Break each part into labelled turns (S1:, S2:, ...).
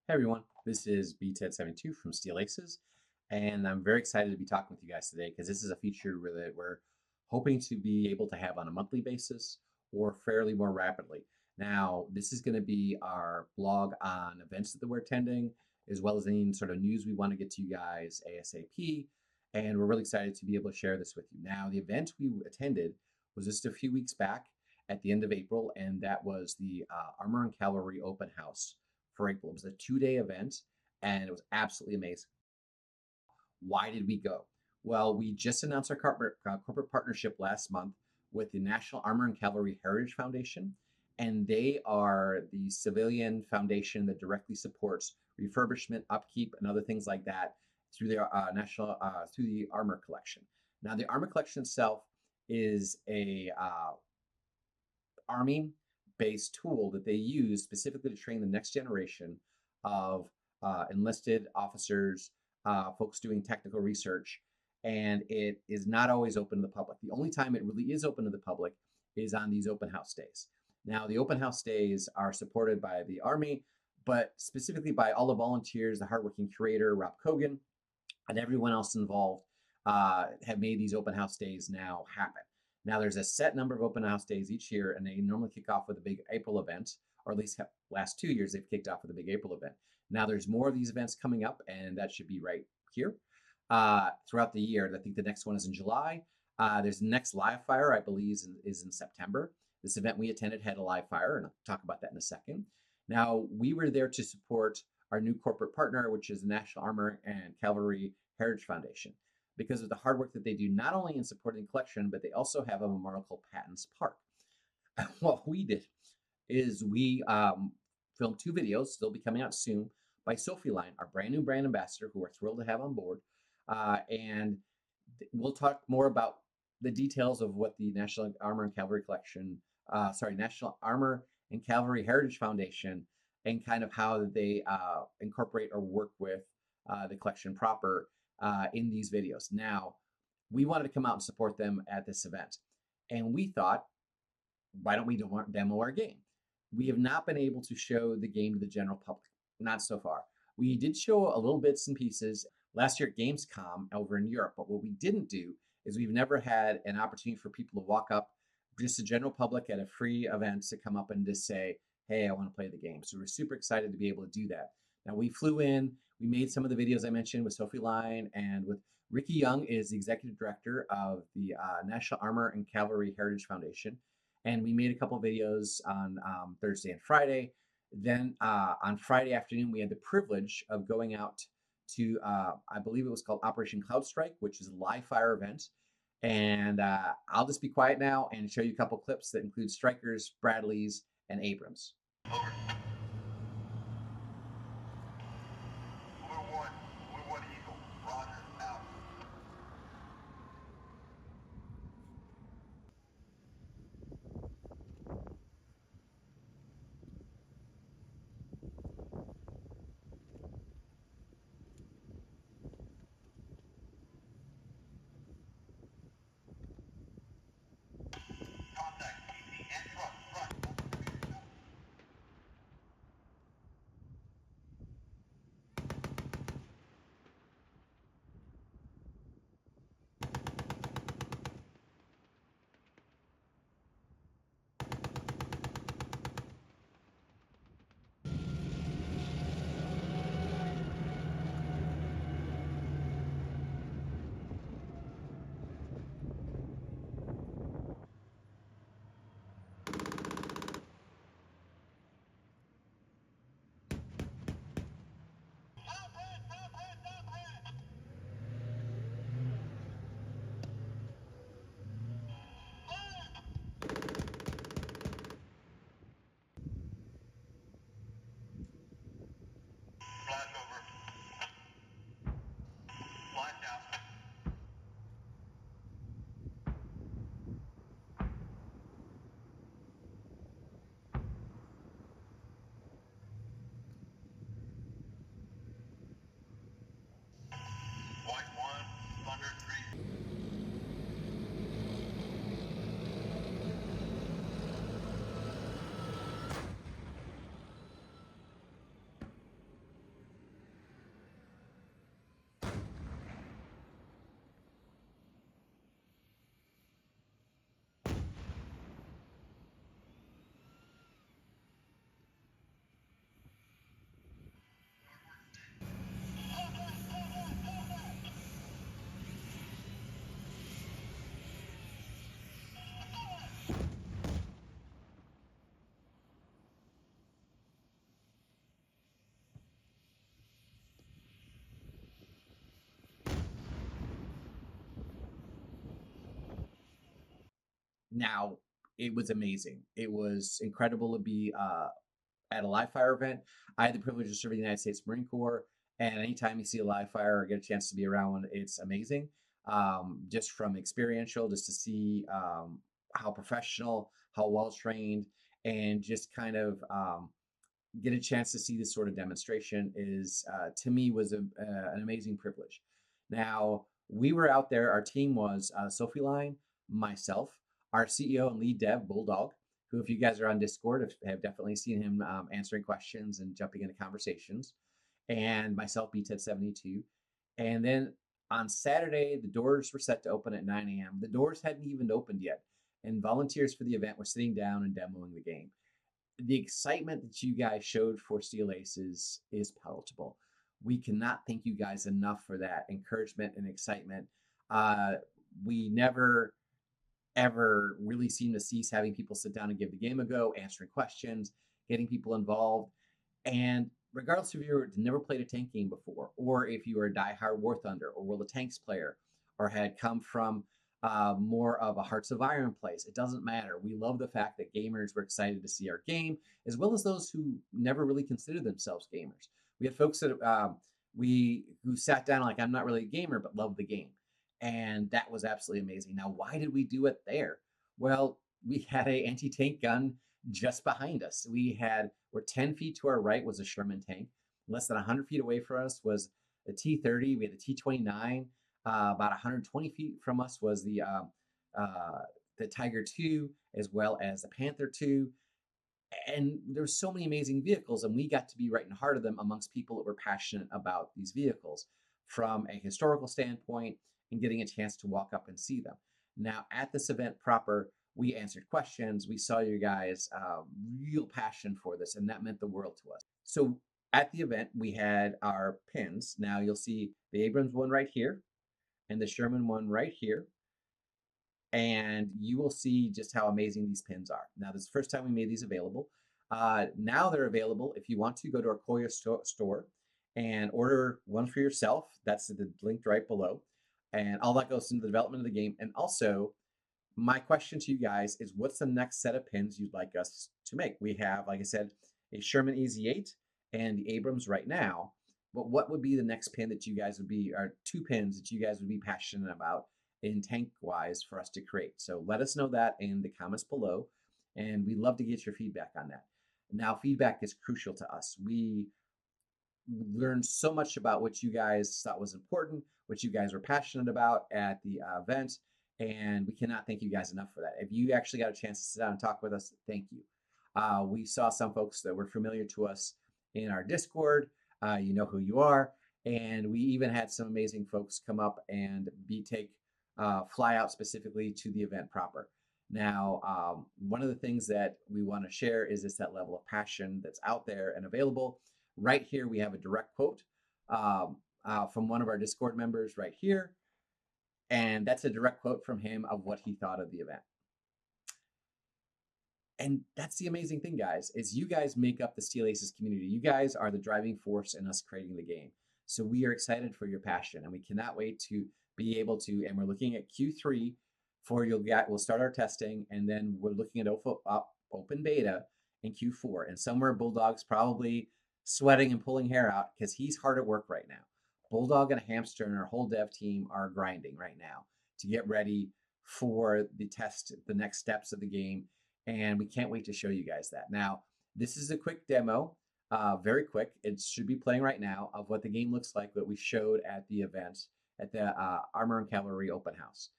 S1: Hey everyone, this is BTED72 from Steel Aces, and I'm very excited to be talking with you guys today because this is a feature that we're hoping to be able to have on a monthly basis or fairly more rapidly. Now, this is going to be our blog on events that we're attending, as well as any sort of news we want to get to you guys ASAP, and we're really excited to be able to share this with you. Now, the event we attended was just a few weeks back at the end of April, and that was the Armor and Cavalry Open House for April. It was a 2-day event and it was absolutely amazing. Why did we go? Well, we just announced our corporate partnership last month with the National Armor and Cavalry Heritage Foundation, and they are the civilian foundation that directly supports refurbishment, upkeep, and other things like that through their through the Armor Collection. Now, the Armor Collection itself is a Army based tool that they use specifically to train the next generation of enlisted officers, folks doing technical research, and it is not always open to the public. The only time it really is open to the public is on these open house days. Now, the open house days are supported by the Army, but specifically by all the volunteers, the hardworking curator, Rob Kogan, and everyone else involved have made these open house days now happen. Now, there's a set number of open house days each year, and they normally kick off with a big April event, or at least last 2 years they've kicked off with a big April event. Now, there's more of these events coming up, and that should be right here throughout the year. I think the next one is in July. There's the next live fire, I believe, is in September. This event we attended had a live fire, and I'll talk about that in a second. Now, we were there to support our new corporate partner, which is the National Armor and Cavalry Heritage Foundation, because of the hard work that they do, not only in supporting the collection, but they also have a memorial called Patton's Park. What we did is we filmed 2 videos, they'll be coming out soon, by Sofilein, our brand new brand ambassador, who we're thrilled to have on board. And we'll talk more about the details of what the National Armor and Cavalry Collection, National Armor and Cavalry Heritage Foundation, and kind of how they incorporate or work with the collection proper in these videos. Now, we wanted to come out and support them at this event, and we thought, why don't we demo our game? We have not been able to show the game to the general public, not so far. We did show a little bits and pieces last year at Gamescom over in Europe, but what we didn't do is we've never had an opportunity for people to walk up, just the general public at a free event, to come up and just say, hey, I want to play the game. So we're super excited to be able to do that. Now, we flew in, we made some of the videos I mentioned with Sofilein and with Ricky Young, is the executive director of the National Armor and Cavalry Heritage Foundation. And we made a couple of videos on Thursday and Friday. Then on Friday afternoon, we had the privilege of going out to, I believe it was called Operation Cloud Strike, which is a live fire event. And I'll just be quiet now and show you a couple clips that include Strikers, Bradleys, and Abrams.
S2: Over. Blue 1 Eagle, Roger, out. Contact, easy and front.
S1: Now, it was amazing. It was incredible to be at a live fire event. I had the privilege of serving the United States Marine Corps, and anytime you see a live fire or get a chance to be around one, it's amazing. Just from experiential, just to see how professional, how well trained, and just kind of get a chance to see this sort of demonstration is to me was an amazing privilege. Now we were out there. Our team was Sofilein, myself, our CEO and lead dev Bulldog, who, if you guys are on Discord, have definitely seen him answering questions and jumping into conversations, and myself, BTED72. And then on Saturday, the doors were set to open at 9 a.m. The doors hadn't even opened yet, and volunteers for the event were sitting down and demoing the game. The excitement that you guys showed for Steel Aces is palatable. We cannot thank you guys enough for that encouragement and excitement. We never ever really seem to cease having people sit down and give the game a go, answering questions, getting people involved. And regardless if you never played a tank game before, or if you are a diehard War Thunder or World of Tanks player, or had come from more of a Hearts of Iron place, it doesn't matter. We love the fact that gamers were excited to see our game, as well as those who never really considered themselves gamers. We had folks that who sat down like, I'm not really a gamer, but love the game. And that was absolutely amazing. Now, why did we do it there? Well, we had a anti-tank gun just behind us. We're 10 feet to our right was a Sherman tank. Less than 100 feet away from us was a T-30. We had the T-29. About 120 feet from us was the Tiger II, as well as the Panther II. And there's so many amazing vehicles, and we got to be right in the heart of them amongst people that were passionate about these vehicles from a historical standpoint and getting a chance to walk up and see them. Now, at this event proper, we answered questions. We saw you guys' real passion for this, and that meant the world to us. So at the event, we had our pins. Now you'll see the Abrams one right here and the Sherman one right here. And you will see just how amazing these pins are. Now, this is the first time we made these available. Now they're available. If you want to, go to our Koya store and order one for yourself. That's linked right below. And all that goes into the development of the game. And also, my question to you guys is, what's the next set of pins you'd like us to make? We have, like I said, a Sherman EZ8 and the Abrams right now. But what would be the next pin that you guys would be, or two pins that you guys would be passionate about in tank wise for us to create? So let us know that in the comments below, and we'd love to get your feedback on that. Now, feedback is crucial to us. We learned so much about what you guys thought was important, what you guys were passionate about at the event, and we cannot thank you guys enough for that. If you actually got a chance to sit down and talk with us, thank you. We saw some folks that were familiar to us in our Discord. You know who you are. And we even had some amazing folks come up and fly out specifically to the event proper. Now, one of the things that we want to share is just that level of passion that's out there and available. Right here, we have a direct quote from one of our Discord members right here. And that's a direct quote from him of what he thought of the event. And that's the amazing thing, guys, is you guys make up the Steel Aces community. You guys are the driving force in us creating the game. So we are excited for your passion, and we cannot wait to be able to, and we're looking at Q3 we'll start our testing, and then we're looking at open beta in Q4. And somewhere Bulldog's probably sweating and pulling hair out because he's hard at work right now. Bulldog and Hamster and our whole dev team are grinding right now to get ready for the next steps of the game. And we can't wait to show you guys that. Now, this is a quick demo, very quick. It should be playing right now of what the game looks like that we showed at the event at the Armor and Cavalry Open House.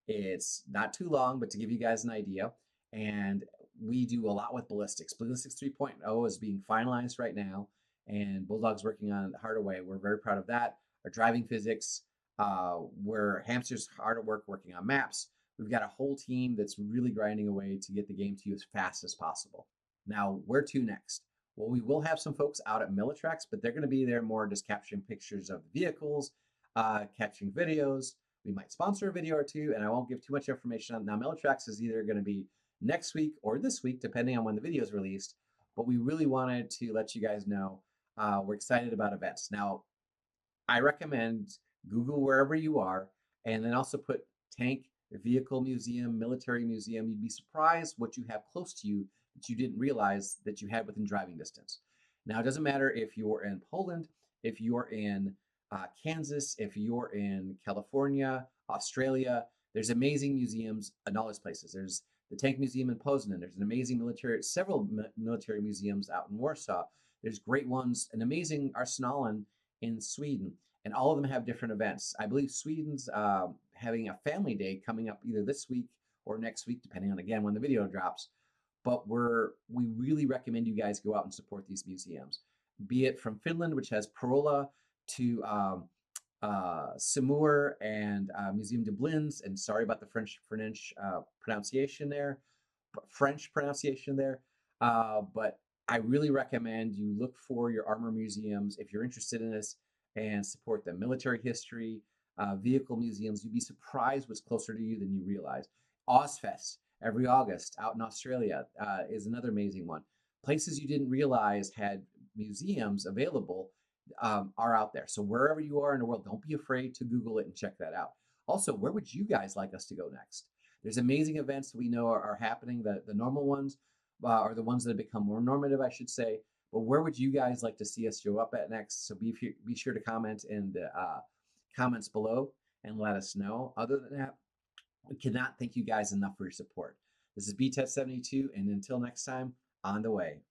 S1: It's not too long, but to give you guys an idea, and we do a lot with ballistics. Ballistics 3.0 is being finalized right now, and Bulldog's working on it hard away. We're very proud of that. Our driving physics, where Hamster's hard at work working on maps. We've got a whole team that's really grinding away to get the game to you as fast as possible. Now, where to next? Well, we will have some folks out at Millitrax, but they're going to be there more just capturing pictures of the vehicles, capturing videos. We might sponsor a video or two, and I won't give too much information on. Now, Millitrax is either going to be next week or this week, depending on when the video is released. But we really wanted to let you guys know we're excited about events. Now, I recommend Google wherever you are, and then also put tank vehicle museum, military museum. You'd be surprised what you have close to you that you didn't realize that you had within driving distance. Now, it doesn't matter if you're in Poland, if you're in Kansas, if you're in California, Australia. There's amazing museums in all these places. There's the Tank Museum in Poznan. There's an amazing several military museums out in Warsaw. There's great ones, an amazing Arsenalen in Sweden, and all of them have different events. I believe Sweden's having a family day coming up either this week or next week, depending on again when the video drops. But we really recommend you guys go out and support these museums, be it from Finland, which has Parola, to Simur and Museum de Blins, and sorry about the French pronunciation there, French pronunciation there. But I really recommend you look for your armor museums if you're interested in this and support them. Military history, vehicle museums. You'd be surprised what's closer to you than you realize. Ozfest every August out in Australia is another amazing one. Places you didn't realize had museums available are out there. So wherever you are in the world, don't be afraid to Google it and check that out. Also, where would you guys like us to go next? There's amazing events that we know are happening. The normal ones are the ones that have become more normative, I should say. But where would you guys like to see us show up at next? So be sure to comment in the comments below and let us know. Other than that, we cannot thank you guys enough for your support. This is BTES 72, and until next time, on the way.